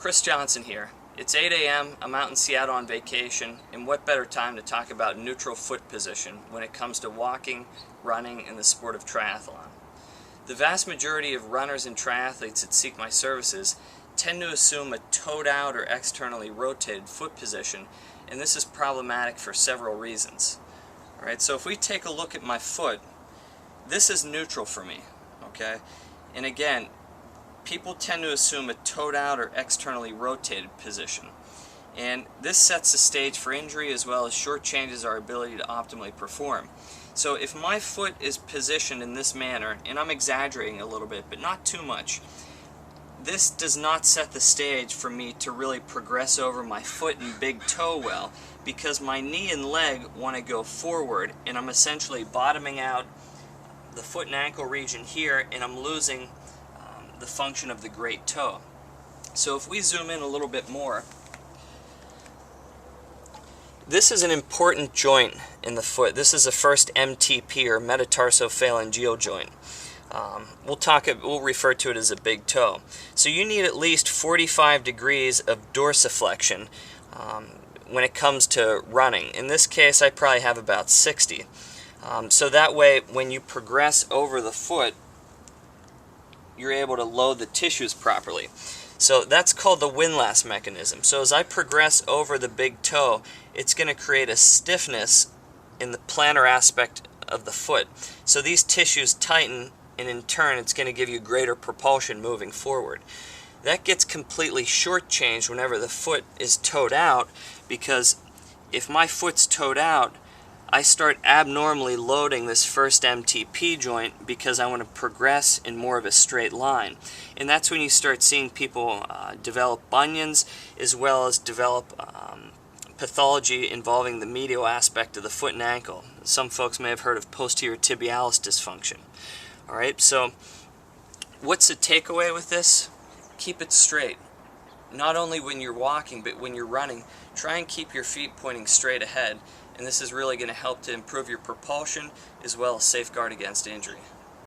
Chris Johnson here. It's 8 a.m., I'm out in Seattle on vacation, and what better time to talk about neutral foot position when it comes to walking, running, and the sport of triathlon. The vast majority of runners and triathletes that seek my services tend to assume a toed out or externally rotated foot position, and this is problematic for several reasons. Alright, so if we take a look at my foot, this is neutral for me, okay? And again, people tend to assume a toed out or externally rotated position. And this sets the stage for injury as well as shortchanges our ability to optimally perform. So if my foot is positioned in this manner, and I'm exaggerating a little bit, but not too much, this does not set the stage for me to really progress over my foot and big toe well, because my knee and leg want to go forward, and I'm essentially bottoming out the foot and ankle region here, and I'm losing the function of the great toe. So if we zoom in a little bit more, this is an important joint in the foot. This is the first MTP, or metatarsophalangeal joint. We'll refer to it as a big toe. So you need at least 45 degrees of dorsiflexion when it comes to running. In this case, I probably have about 60. So that way, when you progress over the foot, you're able to load the tissues properly. So that's called the windlass mechanism. So as I progress over the big toe, it's going to create a stiffness in the plantar aspect of the foot. So these tissues tighten, and in turn it's going to give you greater propulsion moving forward. That gets completely shortchanged whenever the foot is toed out, because if my foot's toed out, I start abnormally loading this first MTP joint because I want to progress in more of a straight line. And that's when you start seeing people develop bunions, as well as develop pathology involving the medial aspect of the foot and ankle. Some folks may have heard of posterior tibialis dysfunction. Alright, so what's the takeaway with this? Keep it straight. Not only when you're walking, but when you're running, try and keep your feet pointing straight ahead. And this is really going to help to improve your propulsion as well as safeguard against injury.